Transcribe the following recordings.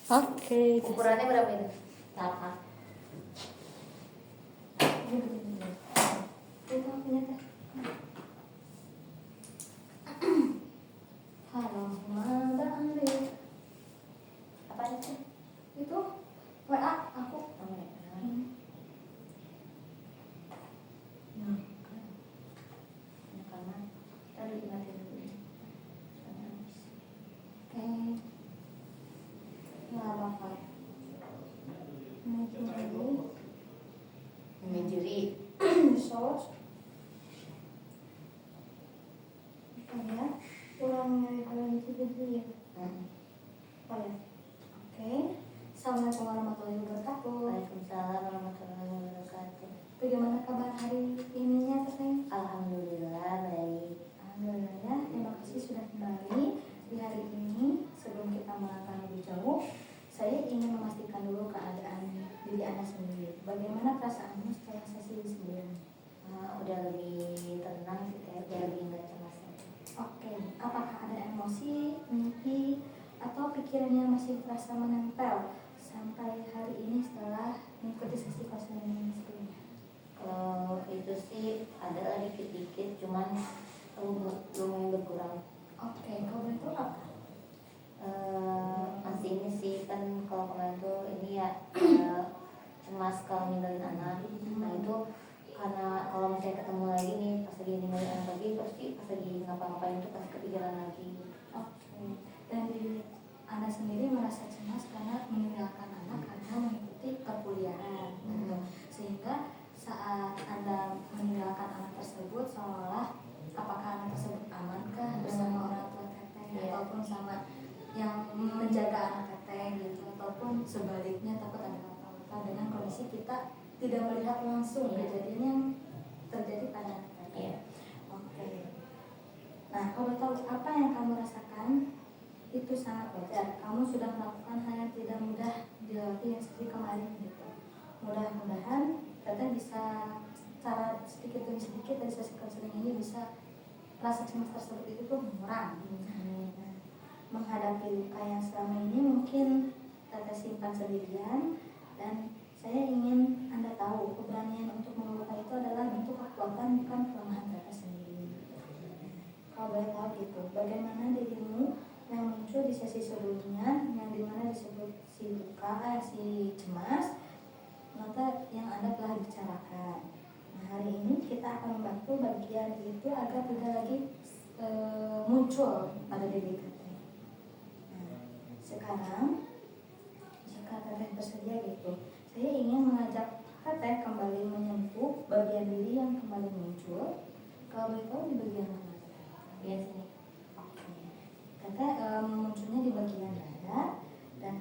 Oke. Ukurannya berapa itu? 8. Itu punya teh. Halo, Madari. Apa itu? Itu WA aku. Karena tadi dimatiin dulu. Oke. Nggak apa-apa. Mungkin dulu. Menjeri. Sos. Apa ya? Kurang itu dulu ya. Oh ya. Oke. Assalamualaikum warahmatullahi wabarakatuh. Waalaikumsalam warahmatullahi wabarakatuh. Bagaimana kabar hari ininya Teh? Alhamdulillah baik. Alhamdulillah ya. Terima kasih sudah kembali di hari ini. Sebelum kita melangkah lebih jauh, saya ingin memastikan dulu keadaan diri Anda sendiri. Bagaimana perasaanmu setelah sesi sebelumnya? Udah lebih tenang sih, kayak udah lebih nggak cemas lagi. Oke. Apakah ada emosi, mimpi, atau pikirannya masih terasa menempel sampai hari ini setelah mengikuti sesi konseling sebelumnya? Kalau itu sih ada lah dikit-dikit, cuman lumayan berkurang. Oke. Kalau boleh tahu apa? Masih ini sih kan kalau kemarin tuh ini ya cemas kalau ninggalin anak. Nah itu karena kalau misalnya ketemu lagi nih pas lagi ninggalin anak lagi, pasti pas lagi ngapa-ngapain tuh pasti kepikiran lagi. Oke. Dan diri Anda sendiri merasa cemas karena meninggalkan anak karena mengikuti perkuliahan, sehingga saat Anda meninggalkan anak tersebut seolah apakah anak tersebut amankah bersama orang tua teteh ataupun sama yang menjaga anak teteh gitu, ataupun sebaliknya takut ada apa-apa dengan kondisi kita tidak melihat langsung kejadian yang terjadi pada anak teteh. Oke. Nah, kalau tahu apa yang kamu rasakan itu sangat wajar. Kamu sudah melakukan hal yang tidak mudah dilewati yang seperti kemarin gitu. Mudah-mudahan teteh bisa secara sedikit demi sedikit dari sesi konseling ini bisa rasa cemas tersebut itu tuh mengurang. Nah, menghadapi luka yang selama ini mungkin teteh simpan sendirian, dan saya ingin Anda tahu keberanian untuk mengeluhkan itu adalah bentuk kekuatan, bukan kelemahan teteh sendiri. Kalau boleh tahu gitu, bagaimana dirimu yang muncul di sesi sebelumnya yang dimana disebut si luka, si cemas, maka yang Anda telah bicarakan. Nah, hari ini kita akan membantu bagian itu agar tidak lagi muncul pada diri kita. Nah, sekarang jika teteh bersedia gitu, saya ingin mengajak teteh kembali menyentuh bagian diri yang kembali muncul. Kalau boleh tahu di bagian mana? Ya sini. Oke. Teteh munculnya di bagian dada, dan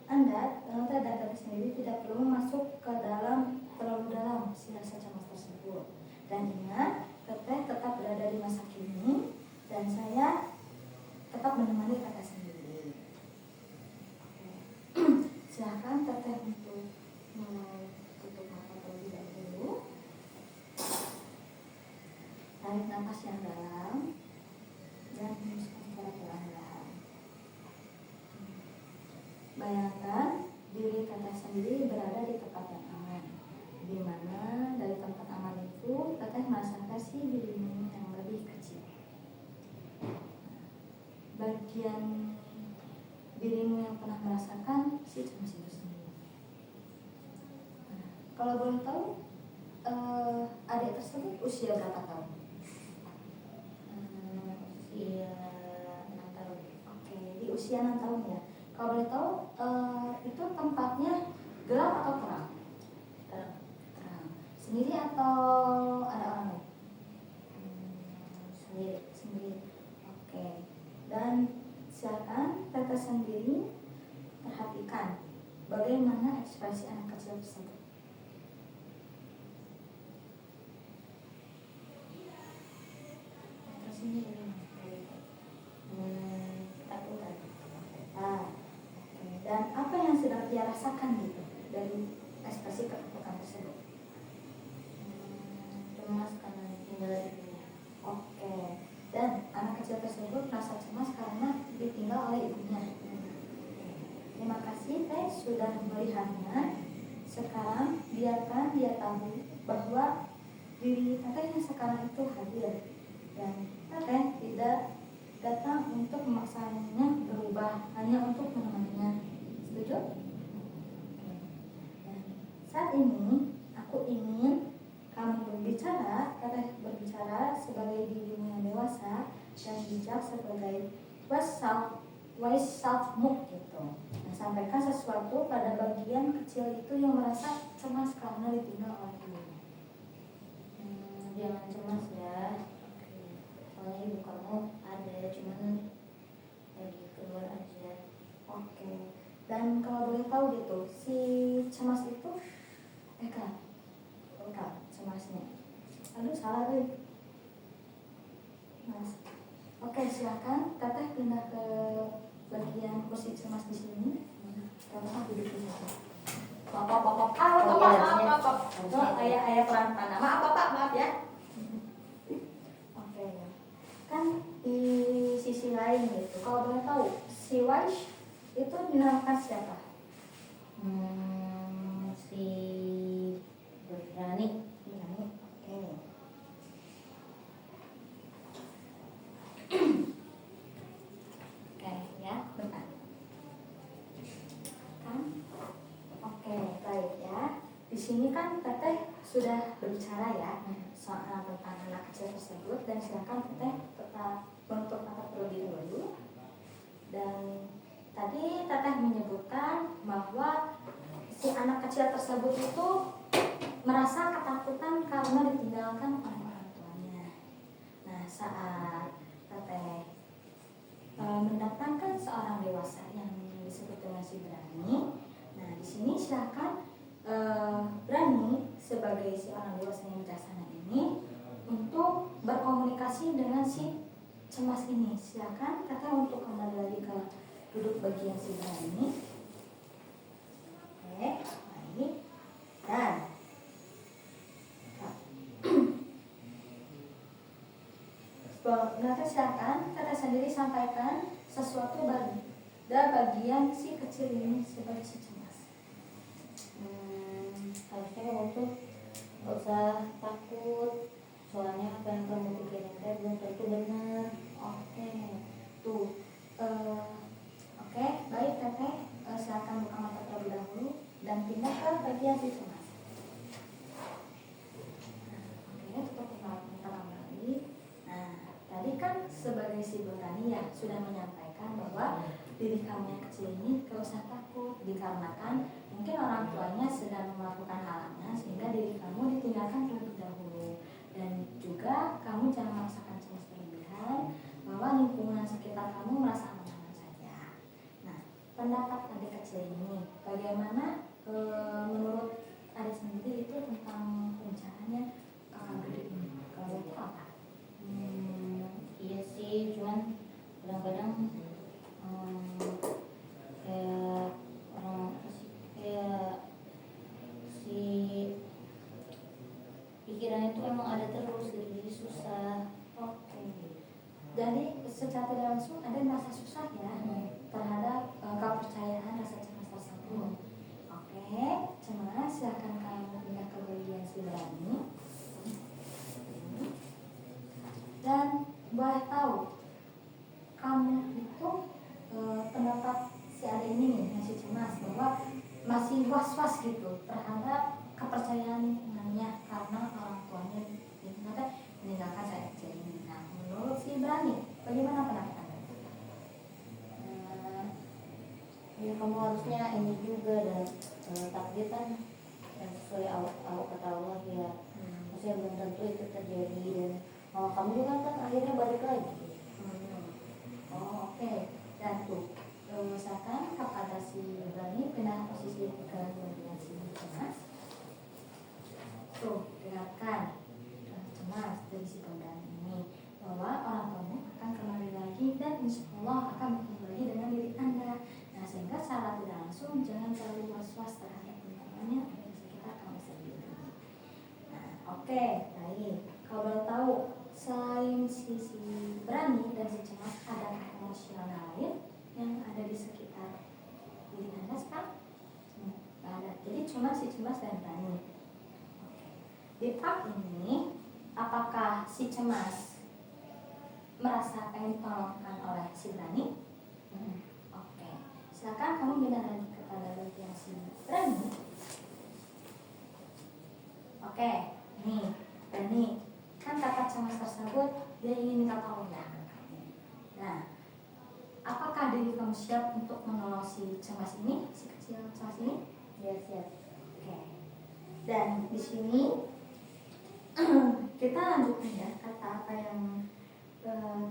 Anda dan teteh sendiri tidak perlu masuk ke dalam terlalu dalam si rasa cemas tersebut. Dan ingat, teteh tetap berada di masa kini dan saya tetap menemani teteh sendiri. Oke. Silakan teteh untuk mulai tutup mata terlebih dahulu. Tarik nafas yang dalam dan hembuskan secara perlahan-lahan. Bayangkan diri teteh sendiri berada di tempat yang aman, di mana dari tempat aman itu teteh merasakan si dirimu yang lebih kecil. Bagian dirimu yang pernah merasakan si cemas itu sendiri. Nah, kalau boleh tahu, adik tersebut usia berapa tahun? Usia 6 tahun. Oke, di usia 6 tahun ya. Kalau boleh tahu, itu tempatnya gelap atau terang? Terang. Sendiri atau ada orang lain? Sendiri. Oke. Dan silakan teteh sendiri perhatikan bagaimana ekspresi anak kecil tersebut. Teteh sendiri. Ketakutan. Oke. Dan apa yang sedang dia rasakan gitu dari ekspresi ketakutan tersebut? Cemas karena tinggal ibunya. Oke. Dan anak kecil tersebut merasa cemas karena ditinggal oleh ibunya. teteh sudah melihatnya, sekarang biarkan dia tahu bahwa diri teteh yang sekarang itu hadir dan teteh tidak datang untuk memaksanya berubah, hanya untuk menemaninya. Setuju? Dan saat ini aku ingin kamu berbicara, teteh berbicara sebagai dirimu yang dewasa dan bijak, sebagai wise self-move gitu. Nah, sampaikan sesuatu pada bagian kecil itu yang merasa cemas karena ditinggal oleh ibunya. Jangan cemas ya. Soalnya ibu kamu ada, cuman lagi keluar aja. Oke. Dan kalau boleh tahu gitu, si cemas itu Eka cemasnya. Aduh salah deh. Mas. Oke, silakan teteh pindah ke bagian kursi cemas di sini. Bapak duduk di situ. Bapak. Bapak. Ayah pelan-pelan. Maaf Bapak, maaf ya. Oke. Kan di sisi lain gitu. Kalau boleh tahu, si Waish itu dinamakan siapa? Si Berani. Oke. Oke ya, benar. Kan? Oke, baik ya. Di sini kan teteh sudah berbicara ya soal tentang anak kecil tersebut, dan silakan teteh tetap menutup mata terlebih dahulu. Dan tadi teteh menyebutkan bahwa si anak kecil tersebut itu merasa ketakutan karena ditinggalkan oleh orang tuanya. Nah, saat teteh mendatangkan seorang dewasa yang disebut dengan si Berani. Nah, di sini silakan Berani sebagai si orang dewasa yang bijaksana ini untuk berkomunikasi dengan si cemas ini. Silakan teteh untuk kembali lagi ke duduk bagian si Berani. Oke, baik. Dan nanti silakan teteh sendiri sampaikan sesuatu pada bagian si kecil ini sebagai si cemas. Harusnya kamu tuh gak usah takut, soalnya apa yang kamu pikirin teh belum tentu benar. Oke, tuh. Oke, baik teteh. Silakan buka mata terlebih dahulu dan pindah ke bagian si cemas. Oke, tutup mata kembali. Nah, tadi kan sebagai si Berani ya sudah menyampaikan bahwa diri kamu yang kecil ini gak usah takut, dikarenakan mungkin orang tuanya sedang melakukan halangan sehingga diri kamu ditinggalkan terlebih dahulu. Dan juga kamu jangan memaksakan cemas berlebihan, bahwa lingkungan sekitar kamu merasa aman-aman saja. Nah, pendapat adik kecil ini bagaimana menurut adik sendiri itu tentang rencananya kakak gede ini? Kalau itu apa? Iya sih, cuman kadang-kadang kayak orang kayak si pikirannya tuh emang ada terus, jadi susah. Oke. Jadi secara tidak langsung ada merasa susah ya terhadap kepercayaan rasa cemas tersebut. Oke, cemas silakan kamu pindah ke bagian si Berani. Dan boleh tahu kamu itu pendapat si adik ini nih, yang si cemas, bahwa masih was-was gitu terhadap kepercayaan lingkungannya karena orang tuanya meninggalkan saya kecil ini. Nah, menurut si Berani, bagaimana pendapat Anda? Ya kamu harusnya ini juga, dan takdir kan yang sesuai awak kata Allah ya. Maksudnya belum tentu itu terjadi, dan kamu juga kan akhirnya balik lagi. Oh, oke. Dan tuh misalkan kepada si Berani pindah posisi ke bagian si cemas. Tuh, dengarkan cemas dari si Berani ini bahwa orang tuamu akan kembali lagi dan insya Allah akan kembali dengan diri Anda. Nah, sehingga secara tidak langsung jangan terlalu was-was terhadap lingkungannya ada di sekitar kamu sendiri. Nah, oke, baik. Kalau boleh tahu, selain si Berani dan si cemas, ada emosional lain yang ada di sekitar diri Anda sekarang? Jadi cuma si cemas dan berani. Di part ini, apakah si cemas merasa pengen ditolongkan oleh si berani? Oke, silakan kamu bilang lagi kepada bagian si berani. Oke, nih berani. Kan kata cemas tersebut dia ingin minta tolong ya. Nah, apakah diri kamu siap untuk menolong si cemas ini, si kecil cemas ini? Ya siap. Oke. Dan di sini kita lanjutkan ya kata apa yang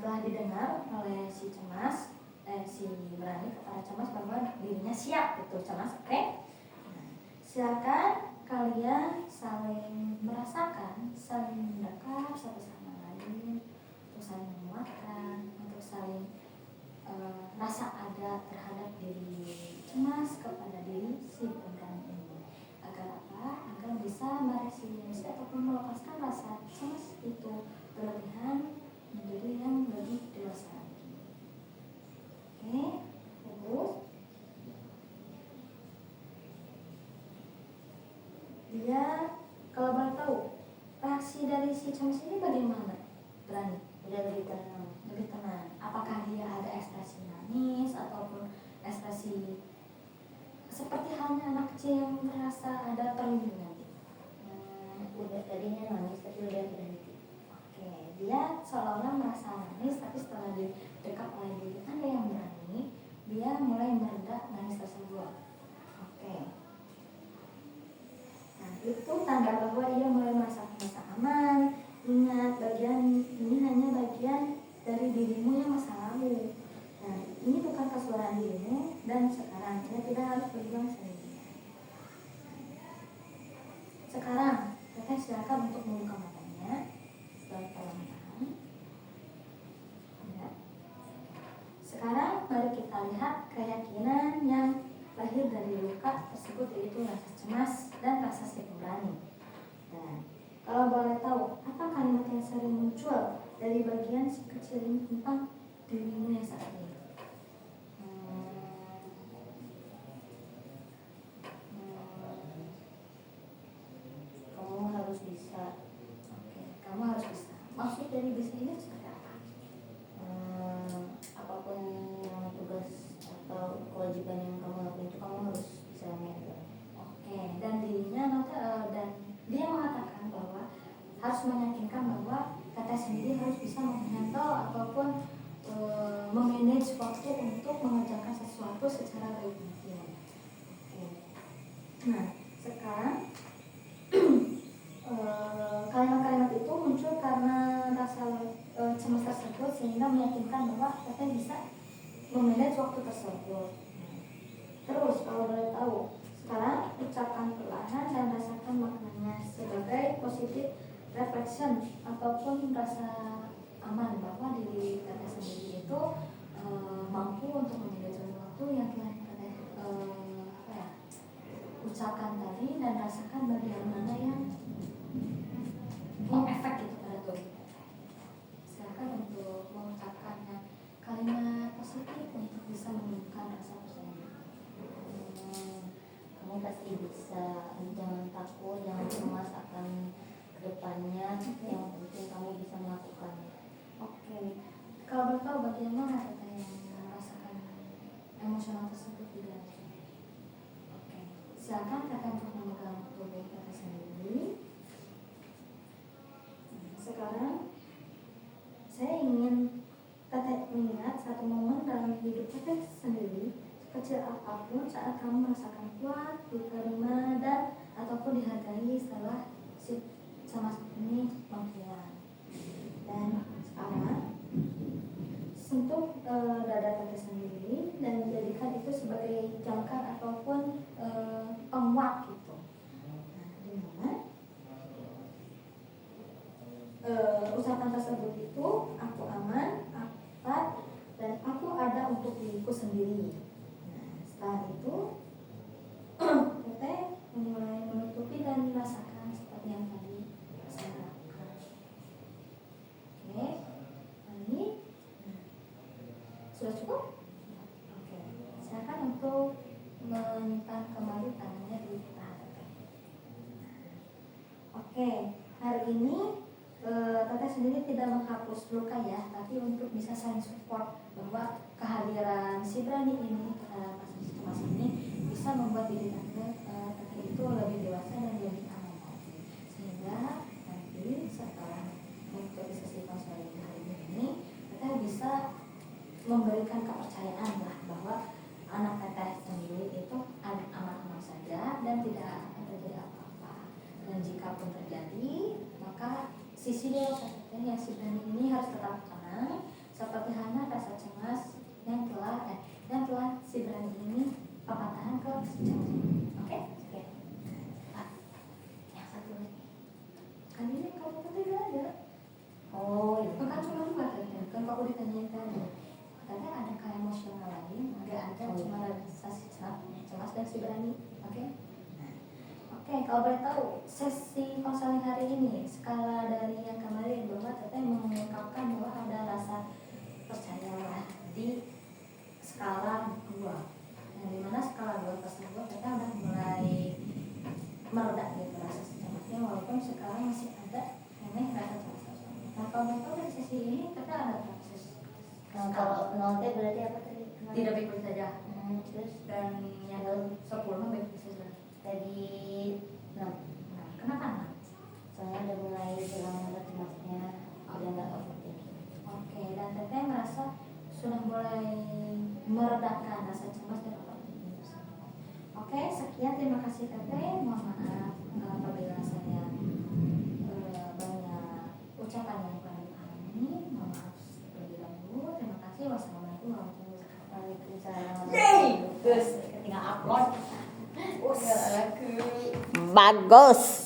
telah didengar oleh si cemas, si berani kepada cemas bahwa dirinya siap itu cemas. Oke. Nah, silakan kalian saling merasakan, saling mendekat satu sama lain, untuk saling menguatkan, untuk saling rasa ada terhadap diri cemas kepada diri si pemberani ini. Agar apa? Agar bisa meresiliensi ataupun melepaskan rasa cemas itu berlebihan menjadi yang lebih dewasa lagi. Oke, terus dia kalau boleh tahu reaksi dari si cemas ini bagaimana? Berani? Udah lebih tenang. Lebih tenang. Apakah dia ada ekspresi nangis ataupun ekspresi seperti halnya anak kecil yang merasa ada perlindungan? Udah tadinya nangis tapi udah berhenti. Oke, dia seolah-olah merasa nangis tapi setelah didekat oleh diri Anda yang berani, dia mulai mereda nangis tersebut. Oke. Nah, itu tanda bahwa ia mulai merasa aman. Ingat, bagian ini hanya bagian dari dirimu yang masa lalu. Nah, ini bukan keseluruhan dirimu dan sekarang dia tidak harus berjuang sendirian. Sekarang, Teteh silakan untuk membuka matanya setelah perlahan. Ya. Sekarang mari kita lihat keyakinan yang lahir dari luka tersebut, yaitu rasa cemas dan rasa si pemberani. Dan kalau boleh tahu, apa kalimat yang sering muncul dari bagian si kecil ini tentang dirimu yang saat ini? Kamu harus bisa. Oke, kamu harus bisa. Maksud dari bisa ini seperti apa? Apapun yang tugas atau kewajiban yang kamu lakukan itu kamu harus bisa handle. Oke, dan dan dia mengatakan bahwa harus meyakinkan bahwa Teteh sendiri harus bisa menghandle ataupun memanage waktu untuk mengerjakan sesuatu secara baik mungkin. Oke. Nah, sekarang kalimat-kalimat itu muncul karena rasa cemas tersebut sehingga meyakinkan bahwa Teteh bisa memanage waktu tersebut. Terus kalau boleh tahu, sekarang ucapkan perlahan dan rasakan maknanya sebagai positif reflection ataupun rasa aman bahwa diri Teteh sendiri itu mampu untuk memanage waktu yang telah Teteh ucapkan tadi, dan rasakan bagian mana yang mengefek itu pada tubuh. Silakan untuk mengucapkannya kalimat positif untuk bisa menumbuhkan rasa percaya. Kamu pasti bisa. Jangan takut, jangan cemas akan kedepannya. Yang penting kamu bisa melakukannya. Oke, kalau boleh tahu bagaimana Teteh yang merasakan emosional tersebut di dalam? Oke, silakan Teteh untuk memegang tubuh Teteh sendiri. Sekarang saya ingin Teteh mengingat satu momen dalam hidup Teteh sendiri, kecil apapun, saat kamu merasakan kuat, diterima, dan ataupun dihargai setelah si cemas ini menghilang. Dan sekarang sentuh dada Teteh sendiri dan jadikan itu sebagai jangkar ataupun penguat gitu. Nah, di mana ucapan tersebut itu, aku aman, apa, dan aku ada untuk diriku sendiri. Nah, setelah itu Teteh mulai menutupi dan merasakan seperti yang tadi saya lakukan. Oke, ini sudah cukup? Oke, silakan untuk menyimpan kembali tangannya di paha. Oke, hari ini Teteh sendiri tidak menghapus luka ya, tapi untuk bisa saling support bahwa kehadiran si Brani ini terhadap kasus cemas ini bisa membuat diri Teteh itu lebih dewasa dan lebih aman lagi. Sehingga nanti setelah mengikuti sesi konseling hari ini, Teteh bisa memberikan kepercayaan lah bahwa anak Teteh sendiri itu aman-aman saja dan tidak akan terjadi apa-apa. Dan jika pun terjadi, maka sisi dewasa Teteh yang si Brani ini harus tetap tenang, seperti halnya rasa cemas yang telah si Brani ini patahan ke si cemas. Oke? Oke. Yang satu lagi. Kan ini kamu Teteh gak ada. Oh iya. Kan cuma dua Teteh. Kan aku ditanyain tadi. Katanya ada kayak emosional lain, gak ada cuma rasa cemas dan si Brani. Oke? Oke, kalau boleh tahu sesi konseling hari ini skala dari yang kemarin bahwa Teteh mengungkapkan bahwa ada rasa percayalah di skala 2, yang dimana skala 2 tersebut Teteh udah mulai meredak gitu rasa cemasnya, walaupun sekarang masih ada rasa cemas tersebut. Nah, kalau boleh tahu dari sesi ini Teteh ada proses Kalau 0 teh berarti apa tadi? tidak baik-baik saja, Terus dan yang 10 mah baik-baik saja. tadi 6. Nah, kenapa? Soalnya udah mulai hilang rasa cemasnya, udah nggak overthinking. Oke, dan Teteh merasa sudah mulai meredakan rasa cemas dan overthinking tersebut. Oke, sekian, terima kasih Teteh. Mohon maaf apabila saya banyak ucapan yang kurang dipahami. Mohon maaf terlebih dahulu. Terima kasih. Wassalamualaikum warahmatullahi wabarakatuh. Waalaikumsalam. Yeay, terus tinggal upload. Udah laku. Bagus.